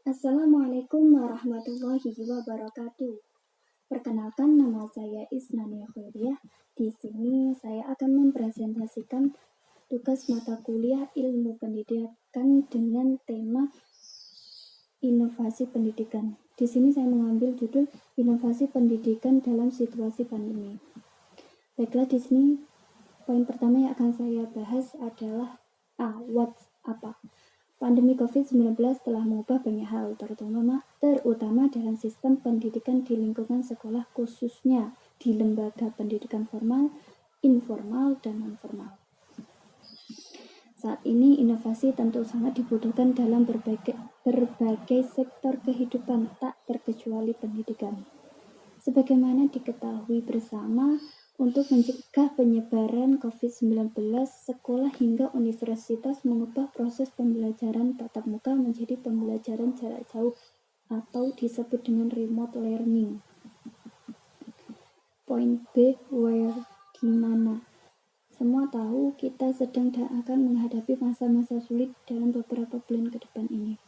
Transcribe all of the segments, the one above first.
Assalamualaikum warahmatullahi wabarakatuh. Perkenalkan, nama saya Isnania Khairiyah. Di sini saya akan mempresentasikan tugas mata kuliah Ilmu Pendidikan dengan tema Inovasi Pendidikan. Di sini saya mengambil judul Inovasi Pendidikan dalam Situasi Pandemi. Baiklah, di sini poin pertama yang akan saya bahas adalah apa? Pandemi COVID-19 telah mengubah banyak hal, terutama dalam sistem pendidikan di lingkungan sekolah, khususnya di lembaga pendidikan formal, informal, dan non-formal. Saat ini inovasi tentu sangat dibutuhkan dalam berbagai sektor kehidupan, tak terkecuali pendidikan. Sebagaimana diketahui bersama, untuk mencegah penyebaran COVID-19, sekolah hingga universitas mengubah proses pembelajaran tatap muka menjadi pembelajaran jarak jauh atau disebut dengan remote learning. Poin B, where, di mana. Semua tahu kita sedang dan akan menghadapi masa-masa sulit dalam beberapa bulan ke depan ini.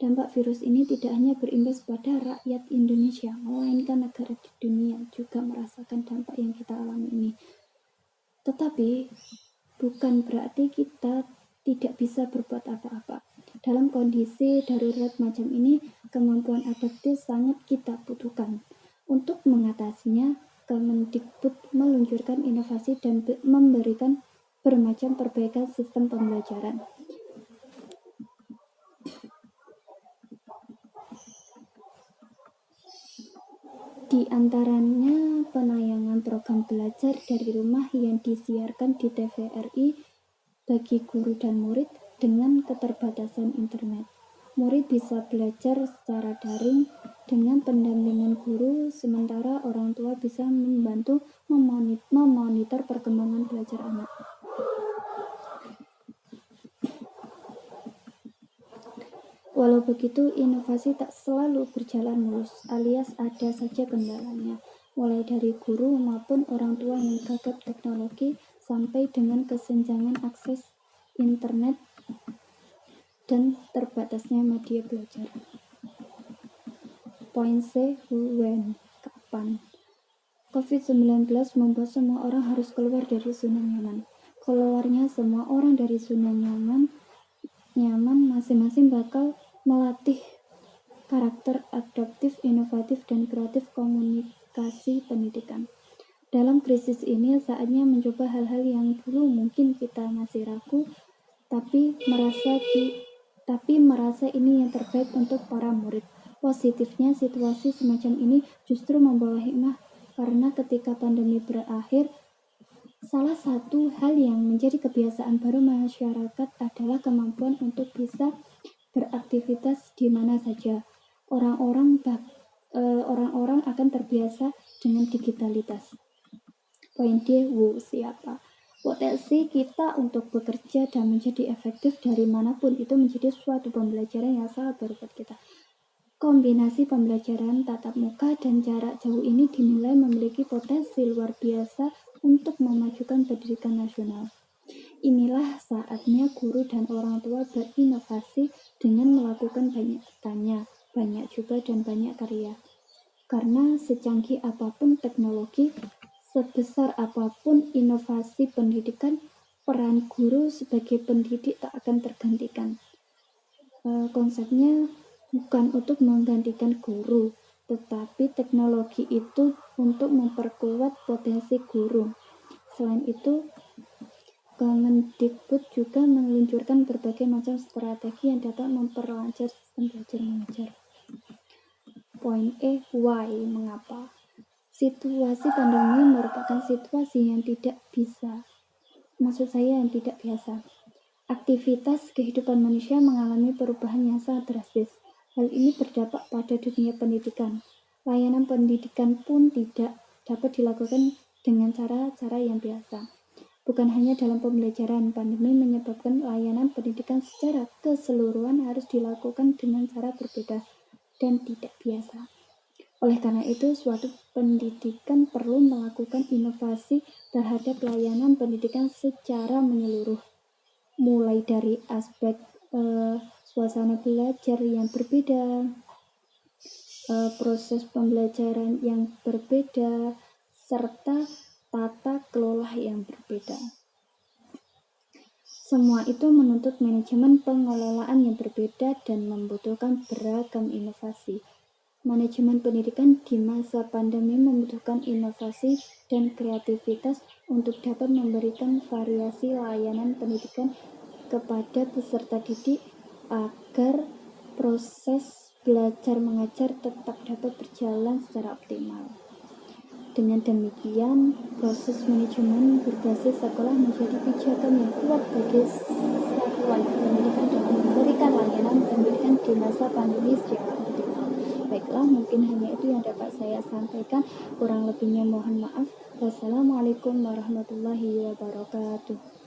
Dampak virus ini tidak hanya berimbas pada rakyat Indonesia, melainkan negara di dunia juga merasakan dampak yang kita alami ini. Tetapi, bukan berarti kita tidak bisa berbuat apa-apa. Dalam kondisi darurat macam ini, kemampuan adaptif sangat kita butuhkan. Untuk mengatasinya, Kemendikbud meluncurkan inovasi dan memberikan bermacam perbaikan sistem pembelajaran. Di antaranya penayangan program belajar dari rumah yang disiarkan di TVRI bagi guru dan murid dengan keterbatasan internet. Murid bisa belajar secara daring dengan pendampingan guru, sementara orang tua bisa membantu memonitor perkembangan belajar anak. Walau begitu, inovasi tak selalu berjalan mulus, alias ada saja kendalanya, mulai dari guru maupun orang tua yang gagap teknologi sampai dengan kesenjangan akses internet dan terbatasnya media belajar. Poin C, when, kapan. COVID-19 membuat semua orang harus keluar dari zona nyaman. Keluarnya semua orang dari zona nyaman masing-masing bakal melatih karakter adaptif, inovatif, dan kreatif komunikasi pendidikan. Dalam krisis ini, saatnya mencoba hal-hal yang dulu mungkin kita masih ragu, tapi merasa ini yang terbaik untuk para murid. Positifnya, situasi semacam ini justru membawa hikmah, karena ketika pandemi berakhir, salah satu hal yang menjadi kebiasaan baru masyarakat adalah kemampuan untuk bisa beraktivitas di mana saja. Orang-orang akan terbiasa dengan digitalitas. Poin D, siapa? Potensi kita untuk bekerja dan menjadi efektif dari manapun itu menjadi suatu pembelajaran yang sangat baru buat kita. Kombinasi pembelajaran tatap muka dan jarak jauh ini dinilai memiliki potensi luar biasa untuk memajukan pendidikan nasional. Inilah saatnya guru dan orang tua berinovasi dengan melakukan banyak tanya, banyak coba, dan banyak karya. Karena secanggih apapun teknologi, sebesar apapun inovasi pendidikan, peran guru sebagai pendidik tak akan tergantikan. Konsepnya bukan untuk menggantikan guru, tetapi teknologi itu untuk memperkuat potensi guru. Selain itu, Kemendikbud juga meluncurkan berbagai macam strategi yang dapat memperlancar sistem belajar mengajar. Poin E, why, mengapa? Situasi pandemi merupakan situasi yang tidak biasa. Aktivitas kehidupan manusia mengalami perubahan yang sangat drastis. Hal ini berdampak pada dunia pendidikan. Layanan pendidikan pun tidak dapat dilakukan dengan cara-cara yang biasa. Bukan hanya dalam pembelajaran, pandemi menyebabkan layanan pendidikan secara keseluruhan harus dilakukan dengan cara berbeda dan tidak biasa. Oleh karena itu, suatu pendidikan perlu melakukan inovasi terhadap layanan pendidikan secara menyeluruh, mulai dari aspek suasana belajar yang berbeda, proses pembelajaran yang berbeda, serta tata kelola yang berbeda. Semua itu menuntut manajemen pengelolaan yang berbeda dan membutuhkan beragam inovasi. Manajemen pendidikan di masa pandemi membutuhkan inovasi dan kreativitas untuk dapat memberikan variasi layanan pendidikan kepada peserta didik agar proses belajar mengajar tetap dapat berjalan secara optimal. Dengan demikian, proses manajemen berbasis sekolah menjadi pijakan yang kuat bagi satuan pendidikan dalam memberikan layanan pendidikan di masa pandemi secara optimal. Baiklah, mungkin hanya itu yang dapat saya sampaikan. Kurang lebihnya mohon maaf. Wassalamualaikum warahmatullahi wabarakatuh.